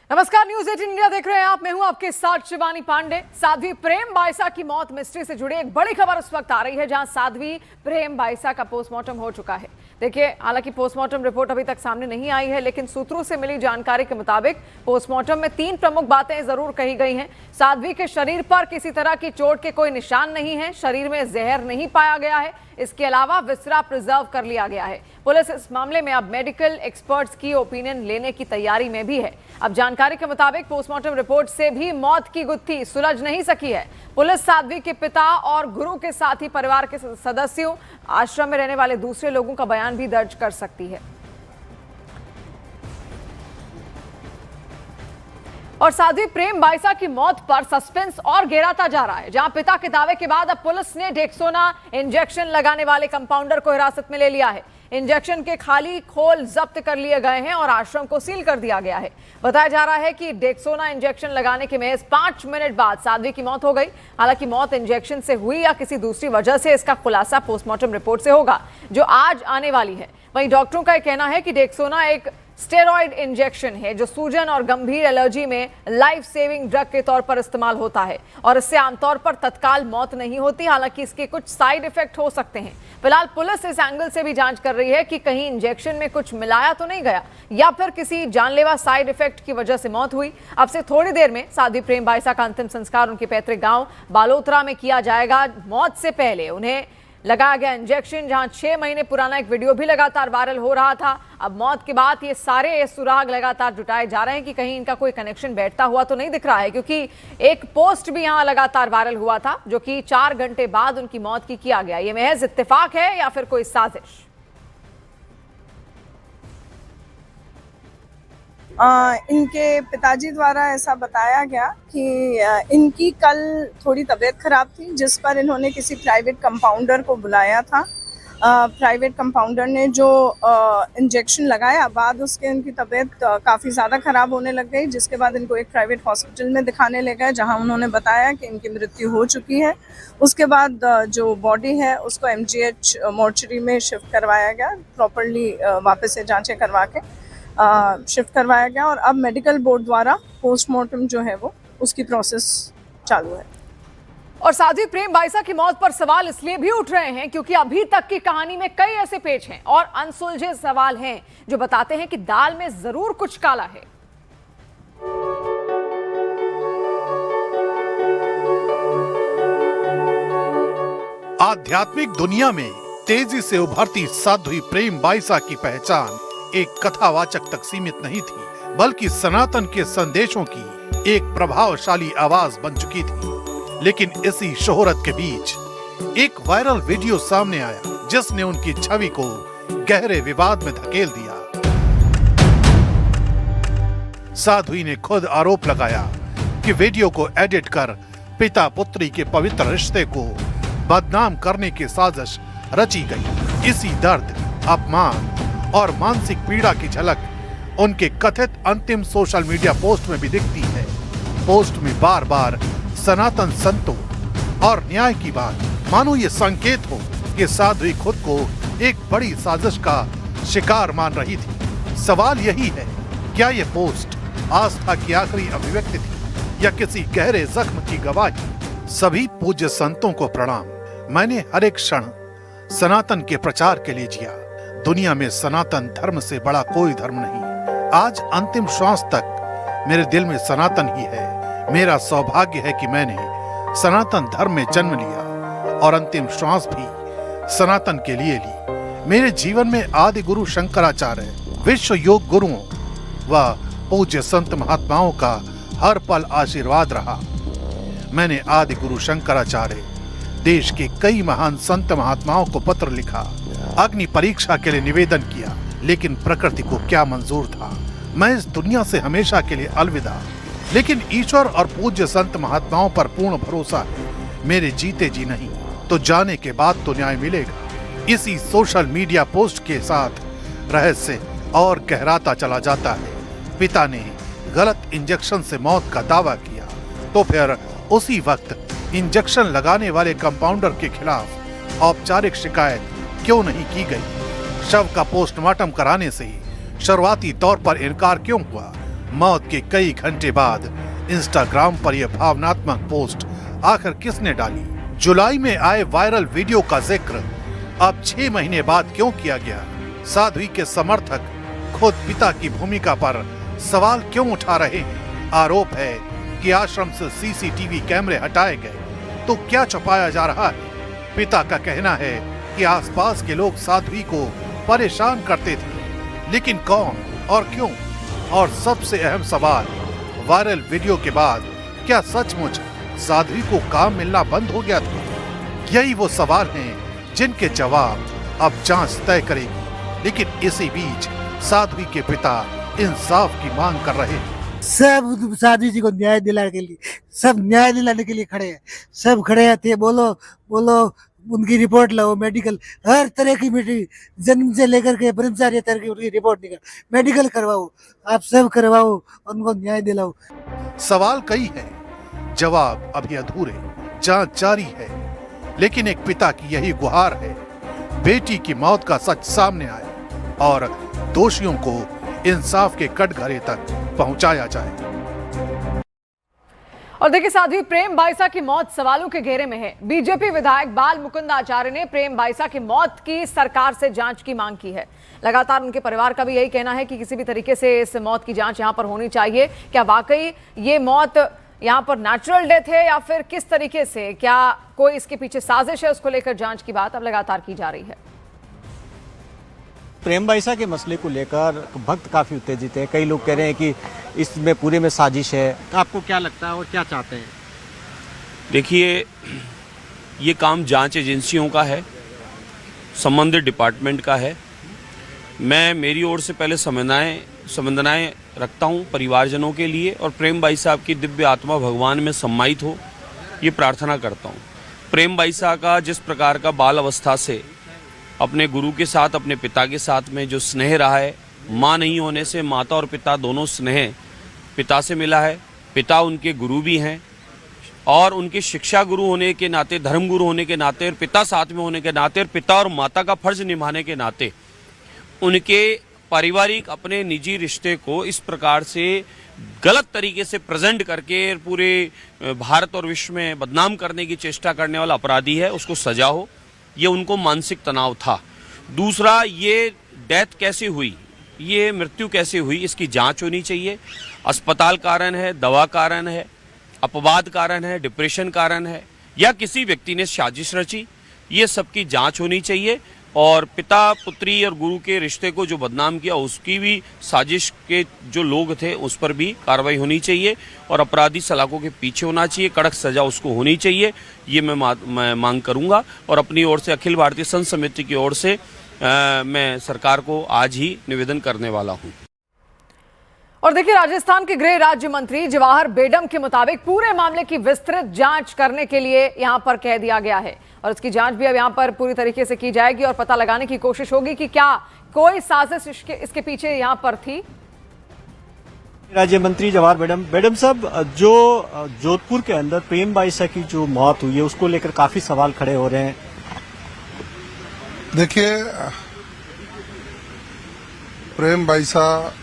नमस्कार, news 18 India देख रहे हैं आप। मैं हूं आपके साथ शिवानी पांडे। साध्वी प्रेम बाइसा की मौत मिस्ट्री से जुड़ी एक बड़ी खबर उस वक्त आ रही है जहां साध्वी प्रेम बाइसा का पोस्टमार्टम हो चुका है। देखिए, हालांकि पोस्टमार्टम रिपोर्ट अभी तक सामने नहीं आई है, लेकिन सूत्रों से मिली जानकारी के मुताबिक पोस्टमार्टम में 3 प्रमुख बातें जरूर कही गई हैं। साध्वी के शरीर पर किसी तरह की चोट के कोई निशान नहीं है, शरीर में जहर नहीं पाया गया है, इसके अलावा विसरा प्रिजर्व कर लिया गया है। पुलिस इस मामले में अब मेडिकल एक्सपर्ट्स की ओपिनियन लेने की तैयारी में भी है। अब जानकारी के मुताबिक पोस्टमार्टम रिपोर्ट से भी मौत की गुत्थी सुलझ नहीं सकी है। पुलिस साध्वी के पिता और गुरु के साथ ही परिवार के सदस्यों, आश्रम में रहने वाले दूसरे लोगों का बयान भी दर्ज कर सकती है। और साध्वी प्रेम बाइसा की मौत पर सस्पेंस और गहराता जा रहा है, जहां पिता के दावे के बाद अब पुलिस ने डेक्सोना इंजेक्शन लगाने वाले कंपाउंडर को हिरासत में ले लिया है। इंजेक्शन के खाली खोल जब्त कर लिए गए हैं और आश्रम को सील कर दिया गया है। बताया जा रहा है कि डेक्सोना इंजेक्शन लगाने के महज 5 मिनट बाद साध्वी की मौत हो गई। हालांकि मौत इंजेक्शन से हुई या किसी दूसरी वजह से, इसका खुलासा पोस्टमार्टम रिपोर्ट से होगा, जो आज आने वाली है। वहीं डॉक्टरों का कहना है कि डेक्सोना एक स्टेरॉइड इंजेक्शन है जो सूजन और गंभीर एलर्जी में लाइफ सेविंग ड्रग के तौर पर इस्तेमाल होता है और इससे आमतौर पर तत्काल मौत नहीं होती। हालांकि इसके कुछ साइड इफेक्ट हो सकते हैं। फिलहाल पुलिस इस एंगल से भी जांच कर रही है कि कहीं इंजेक्शन में कुछ मिलाया तो नहीं गया या फिर किसी जानलेवा साइड इफेक्ट की वजह से मौत हुई। अब से थोड़ी देर में साध्वी प्रेम बाइसा का अंतिम संस्कार उनके पैतृक गांव बालोतरा में किया जाएगा। मौत से पहले उन्हें लगाया गया इंजेक्शन, जहां 6 महीने पुराना एक वीडियो भी लगातार वायरल हो रहा था। अब मौत के बाद ये सारे सुराग लगातार जुटाए जा रहे हैं कि कहीं इनका कोई कनेक्शन बैठता हुआ तो नहीं दिख रहा है, क्योंकि एक पोस्ट भी यहां लगातार वायरल हुआ था जो कि 4 घंटे बाद उनकी मौत की किया गया। ये महज इत्तेफाक है या फिर कोई साजिश? इनके पिताजी द्वारा ऐसा बताया गया कि इनकी कल थोड़ी तबीयत खराब थी, जिस पर इन्होंने किसी प्राइवेट कंपाउंडर को बुलाया था। प्राइवेट कंपाउंडर ने जो इंजेक्शन लगाया, बाद उसके इनकी तबीयत काफ़ी ज़्यादा ख़राब होने लग गई, जिसके बाद इनको एक प्राइवेट हॉस्पिटल में दिखाने ले गए, जहां उन्होंने बताया कि इनकी मृत्यु हो चुकी है। उसके बाद जो बॉडी है उसको MGH मॉर्चरी में शिफ्ट करवाया गया, प्रॉपरली वापस से जाँचें करवा के शिफ्ट करवाया गया और अब मेडिकल बोर्ड द्वारा पोस्टमार्टम जो है वो उसकी प्रोसेस चालू है। और साध्वी प्रेम बाइसा की मौत पर सवाल इसलिए भी उठ रहे हैं क्योंकि अभी तक की कहानी में कई ऐसे पेच हैं और अनसुलझे सवाल हैं जो बताते हैं कि दाल में जरूर कुछ काला है। आध्यात्मिक दुनिया में तेजी से उभरती साध्वी प्रेम बाइसा की पहचान एक कथावाचक तक सीमित नहीं थी, बल्कि सनातन के संदेशों की एक प्रभावशाली आवाज बन चुकी थी। लेकिन इसी शोहरत के बीच एक वायरल वीडियो सामने आया जिसने उनकी छवि को गहरे विवाद में धकेल दिया। साध्वी ने खुद आरोप लगाया कि वीडियो को एडिट कर पिता पुत्री के पवित्र रिश्ते को बदनाम करने की साजिश रची गई। इसी दर्द, अपमान और मानसिक पीड़ा की झलक उनके कथित अंतिम सोशल मीडिया पोस्ट में भी दिखती है। पोस्ट में बार बार सनातन संतों और न्याय की बात, मानो ये संकेत हो कि साध्वी खुद को एक बड़ी साजिश का शिकार मान रही थी। सवाल यही है, क्या ये पोस्ट आस्था की आखिरी अभिव्यक्ति थी या किसी गहरे जख्म की गवाही? सभी पूज्य संतों को प्रणाम। मैंने हर एक क्षण सनातन के प्रचार के लिए जिया। दुनिया में सनातन धर्म से बड़ा कोई धर्म नहीं। आज अंतिम श्वास तक मेरे दिल में सनातन ही है। मेरा सौभाग्य है कि मैंने सनातन धर्म में जन्म लिया और अंतिम श्वास भी सनातन के लिए ली। मेरे जीवन में आदि गुरु शंकराचार्य, विश्व योग गुरुओं व पूज्य संत महात्माओं का हर पल आशीर्वाद रहा। मैंने आदि गुरु शंकराचार्य, देश के कई महान संत महात्माओं को पत्र लिखा, अग्नि परीक्षा के लिए निवेदन किया, लेकिन प्रकृति को क्या मंजूर था। मैं इस दुनिया से हमेशा के लिए अलविदा। लेकिन ईश्वर और पूज्य संत महात्माओं पर पूर्ण भरोसा है। मेरे जीते जी नहीं तो जाने के बाद तो न्याय मिलेगा। इसी सोशल मीडिया पोस्ट के साथ रहस्य और गहराता चला जाता है। पिता ने गलत इंजेक्शन से मौत का दावा किया तो फिर उसी वक्त इंजेक्शन लगाने वाले कंपाउंडर के खिलाफ औपचारिक शिकायत क्यों नहीं की गई? शव का पोस्टमार्टम कराने से शुरुआती तौर पर इनकार क्यों हुआ? मौत के कई घंटे बाद इंस्टाग्राम पर यह भावनात्मक पोस्ट आखिर किसने डाली? जुलाई में आए वायरल वीडियो का जिक्र अब 6 महीने बाद क्यों किया गया? साध्वी के समर्थक खुद पिता की भूमिका पर सवाल क्यों उठा रहे हैं? आरोप है कि आश्रम से सीसीटीवी कैमरे हटाए गए, तो क्या छुपाया जा रहा है? पिता का कहना है कि आसपास के लोग साध्वी को परेशान करते थे, लेकिन कौन और क्यों? और सबसे अहम सवाल, वायरल वीडियो के बाद क्या सचमुच साध्वी को काम मिलना बंद हो गया था? यही वो सवाल हैं जिनके जवाब अब जांच तय करेगी। लेकिन इसी बीच साध्वी के पिता इंसाफ की मांग कर रहे हैं। सब साध्वी जी को न्याय दिलाने के लिए, सब न्याय दिलाने के लिए खड़े हैं, सब खड़े थे। बोलो बोलो, उनकी रिपोर्ट लाओ, मेडिकल, हर तरह की जन्म से लेकर के ब्रह्मचार्य तक की उनकी रिपोर्ट निकाल, मेडिकल करवाओ, आप सब करवाओ, उनको न्याय दिलाओ। सवाल कई हैं, जवाब अभी अधूरे, जांच जारी है। लेकिन एक पिता की यही गुहार है, बेटी की मौत का सच सामने आए और दोषियों को इंसाफ के कटघरे तक पहुंचाया जाए। और देखिए, साध्वी प्रेम बाइसा की मौत सवालों के घेरे में है। बीजेपी विधायक बाल मुकुंद आचार्य ने प्रेम बाइसा की मौत की सरकार से जांच की मांग की है। लगातार उनके परिवार का भी यही कहना है कि किसी भी तरीके से इस मौत की जांच यहां पर होनी चाहिए। क्या वाकई ये मौत यहां पर नेचुरल डेथ है या फिर किस तरीके से, क्या कोई इसके पीछे साजिश है, उसको लेकर जांच की बात अब लगातार की जा रही है। प्रेम बाइसा के मसले को लेकर भक्त काफी उत्तेजित है। कई लोग कह रहे हैं कि इसमें पूरे में साजिश है। आपको क्या लगता है और क्या चाहते हैं? देखिए, ये काम जांच एजेंसियों का है, संबंधित डिपार्टमेंट का है। मैं मेरी ओर से पहले संवेदनाएं रखता हूं परिवारजनों के लिए, और प्रेम बाई साहब की दिव्य आत्मा भगवान में सम्मानित हो, ये प्रार्थना करता हूं। प्रेम बाइसा का जिस प्रकार का बाल अवस्था से अपने गुरु के साथ, अपने पिता के साथ में जो स्नेह रहा है, माँ नहीं होने से माता और पिता दोनों स्नेह पिता से मिला है। पिता उनके गुरु भी हैं, और उनके शिक्षा गुरु होने के नाते, धर्म गुरु होने के नाते, और पिता साथ में होने के नाते, और पिता और माता का फर्ज निभाने के नाते, उनके पारिवारिक अपने निजी रिश्ते को इस प्रकार से गलत तरीके से प्रेजेंट करके पूरे भारत और विश्व में बदनाम करने की चेष्टा करने वाला अपराधी है, उसको सजा हो। ये उनको मानसिक तनाव था। दूसरा, ये डेथ कैसे हुई, ये मृत्यु कैसे हुई, इसकी जांच होनी चाहिए। अस्पताल कारण है, दवा कारण है, अपवाद कारण है, डिप्रेशन कारण है, या किसी व्यक्ति ने साजिश रची, ये सब की जांच होनी चाहिए। और पिता पुत्री और गुरु के रिश्ते को जो बदनाम किया, उसकी भी साजिश के जो लोग थे उस पर भी कार्रवाई होनी चाहिए, और अपराधी सलाखों के पीछे होना चाहिए, कड़क सजा उसको होनी चाहिए। ये मैं मांग करूंगा, और अपनी ओर से अखिल भारतीय संत समिति की ओर से मैं सरकार को आज ही निवेदन करने वाला हूं। और देखिए, राजस्थान के गृह राज्य मंत्री जवाहर बेडम के मुताबिक पूरे मामले की विस्तृत जांच करने के लिए यहां पर कह दिया गया है, और इसकी जांच भी अब यहां पर पूरी तरीके से की जाएगी, और पता लगाने की कोशिश होगी कि क्या कोई साजिश इसके पीछे यहां पर थी। राज्य मंत्री जवाहर बेडम साहब, जो जोधपुर के अंदर प्रेम बाइसा की जो मौत हुई है, उसको लेकर काफी सवाल खड़े हो रहे हैं। देखिए, प्रेम बाइसा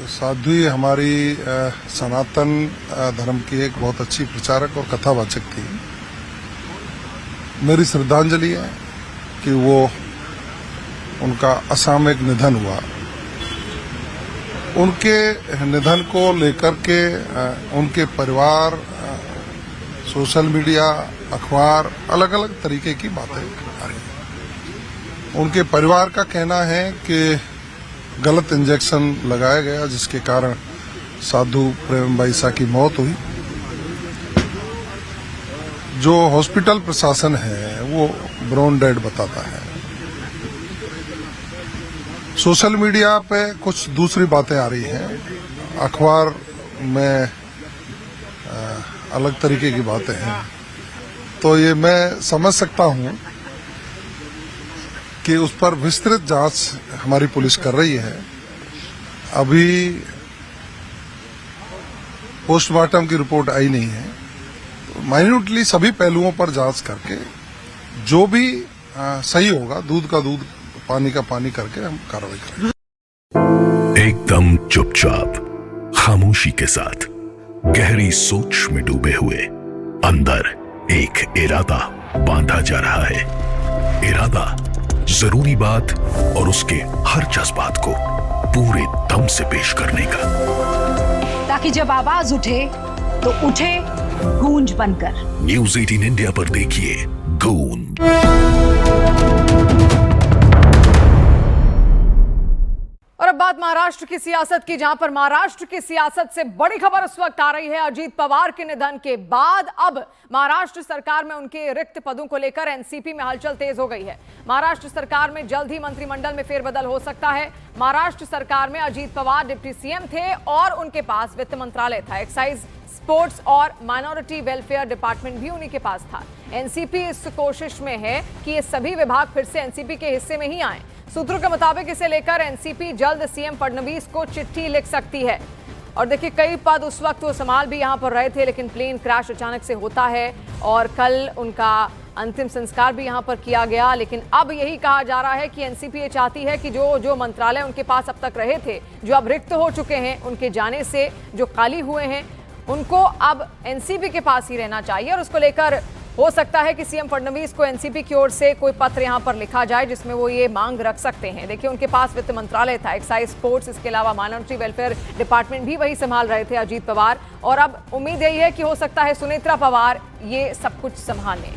साध्वी हमारी सनातन धर्म की एक बहुत अच्छी प्रचारक और कथावाचक थी। मेरी श्रद्धांजलि है कि वो उनका असामयिक निधन हुआ। उनके निधन को लेकर के उनके परिवार, सोशल मीडिया, अखबार, अलग अलग तरीके की बातें आ रही हैं। उनके परिवार का कहना है कि गलत इंजेक्शन लगाया गया, जिसके कारण साधु प्रेम बाइसा की मौत हुई। जो हॉस्पिटल प्रशासन है वो ब्रोन डेड बताता है। सोशल मीडिया पे कुछ दूसरी बातें आ रही हैं, अखबार में अलग तरीके की बातें हैं। तो ये मैं समझ सकता हूं कि उस पर विस्तृत जांच हमारी पुलिस कर रही है। अभी पोस्टमार्टम की रिपोर्ट आई नहीं है, तो माइन्यूटली सभी पहलुओं पर जांच करके जो भी सही होगा, दूध का दूध, पानी का पानी करके हम कार्रवाई करेंगे। एक एकदम चुपचाप, खामोशी के साथ, गहरी सोच में डूबे हुए, अंदर एक इरादा बांधा जा रहा है। इरादा, जरूरी बात और उसके हर जज्बात को पूरे दम से पेश करने का, ताकि जब आवाज उठे तो उठे गूंज बनकर। न्यूज़ 18 इंडिया पर देखिए गूंज। और अब बात महाराष्ट्र की सियासत की, जहां पर महाराष्ट्र की सियासत से बड़ी खबर उस वक्त आ रही है अजीत पवार के निधन के बाद। अब महाराष्ट्र सरकार में उनके रिक्त पदों को लेकर एनसीपी में हलचल तेज हो गई है। महाराष्ट्र सरकार में जल्द ही मंत्रिमंडल में फेरबदल हो सकता है। महाराष्ट्र सरकार में अजीत पवार डिप्टी सीएम थे और उनके पास वित्त मंत्रालय था। एक्साइज, स्पोर्ट्स और माइनॉरिटी वेलफेयर डिपार्टमेंट भी उन्हीं के पास था। एनसीपी इस कोशिश में है कि ये सभी विभाग फिर से एनसीपी के हिस्से में ही आए। सूत्रों के मुताबिक इसे लेकर एनसीपी जल्द सीएम फडणवीस को चिट्ठी लिख सकती है। और देखिए, कई पद उस वक्त वो संभाल भी यहां पर रहे थे, लेकिन प्लेन क्रैश अचानक से होता है और कल उनका अंतिम संस्कार भी यहां पर किया गया। लेकिन अब यही कहा जा रहा है कि एनसीपी ये चाहती है कि जो मंत्रालय उनके पास अब तक रहे थे, जो अब रिक्त हो चुके हैं, उनके जाने से जो खाली हुए हैं, उनको अब एनसीपी के पास ही रहना चाहिए। और उसको लेकर हो सकता है कि सीएम फडणवीस को एनसीपी की ओर से कोई पत्र यहां पर लिखा जाए जिसमें वो ये मांग रख सकते हैं। देखिए, उनके पास वित्त मंत्रालय था, एक्साइज, स्पोर्ट्स, इसके अलावा माइनॉरिटी वेलफेयर डिपार्टमेंट भी वही संभाल रहे थे अजीत पवार। और अब उम्मीद यही है कि हो सकता है सुनेत्रा पवार ये सब कुछ संभालें।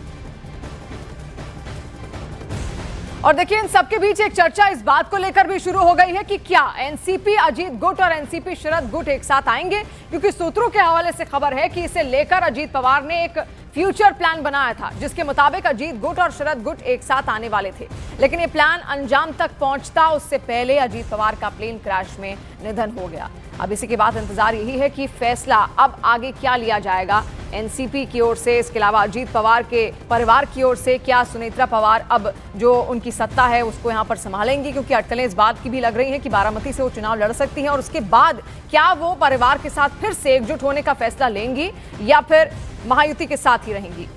और देखिए, इन सबके बीच एक चर्चा इस बात को लेकर भी शुरू हो गई है कि क्या एनसीपी अजीत गुट और एनसीपी शरद गुट एक साथ आएंगे, क्योंकि सूत्रों के हवाले से खबर है कि इसे लेकर अजीत पवार ने एक फ्यूचर प्लान बनाया था, जिसके मुताबिक अजीत गुट और शरद गुट एक साथ आने वाले थे। लेकिन ये प्लान अंजाम तक पहुंचता उससे पहले अजीत पवार का प्लेन क्रैश में निधन हो गया। अब इसी के बाद इंतजार यही है कि फैसला अब आगे क्या लिया जाएगा एनसीपी की ओर से, इसके अलावा अजीत पवार के परिवार की ओर से। क्या सुनेत्रा पवार अब जो उनकी सत्ता है उसको यहां पर संभालेंगी, क्योंकि अटकलें इस बात की भी लग रही हैं कि बारामती से वो चुनाव लड़ सकती हैं। और उसके बाद क्या वो परिवार के साथ फिर से एकजुट होने का फैसला लेंगी या फिर महायुति के साथ ही रहेंगी।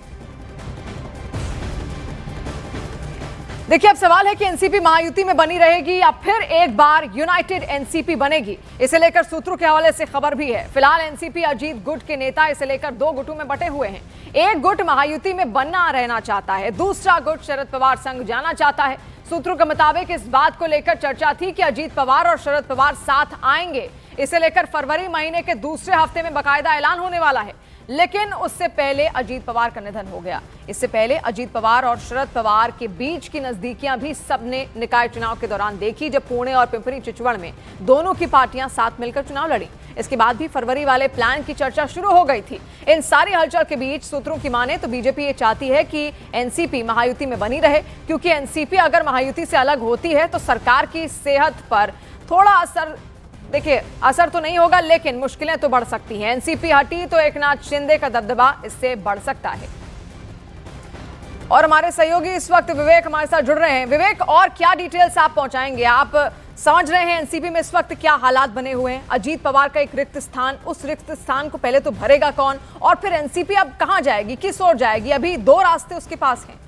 देखिए, अब सवाल है कि एनसीपी महायुति में बनी रहेगी या फिर एक बार यूनाइटेड एनसीपी बनेगी। इसे लेकर सूत्रों के हवाले से खबर भी है। फिलहाल एनसीपी अजीत गुट के नेता इसे लेकर दो गुटों में बंटे हुए हैं। एक गुट महायुति में बनना रहना चाहता है, दूसरा गुट शरद पवार संग जाना चाहता है। सूत्रों के मुताबिक इस बात को लेकर चर्चा थी कि अजीत पवार और शरद पवार साथ आएंगे। इसे लेकर फरवरी महीने के दूसरे हफ्ते में बाकायदा ऐलान होने वाला है। लेकिन उससे पहले अजीत पवार का निधन हो गया। इससे पहले अजीत पवार और शरद पवार के बीच की नजदीकियां भी सबने निकाय चुनाव के दौरान देखी, जब पुणे और पिंपरी चिचवड़ में दोनों की पार्टियां साथ मिलकर चुनाव लड़ी। इसके बाद भी फरवरी वाले प्लान की चर्चा शुरू हो गई थी। इन सारी हलचल के बीच सूत्रों की माने तो बीजेपी ये चाहती है कि एनसीपी महायुति में बनी रहे, क्योंकि एनसीपी अगर महायुति से अलग होती है तो सरकार की सेहत पर थोड़ा असर तो नहीं होगा, लेकिन मुश्किलें तो बढ़ सकती हैं। एनसीपी हटी तो एकनाथ शिंदे का दबदबा इससे बढ़ सकता है। और हमारे सहयोगी इस वक्त विवेक हमारे साथ जुड़ रहे हैं। विवेक, और क्या डिटेल्स आप पहुंचाएंगे? आप समझ रहे हैं एनसीपी में इस वक्त क्या हालात बने हुए हैं? अजीत पवार का एक रिक्त स्थान, उस रिक्त स्थान को पहले तो भरेगा कौन, और फिर एनसीपी अब कहां जाएगी, किस ओर जाएगी? अभी दो रास्ते उसके पास हैं।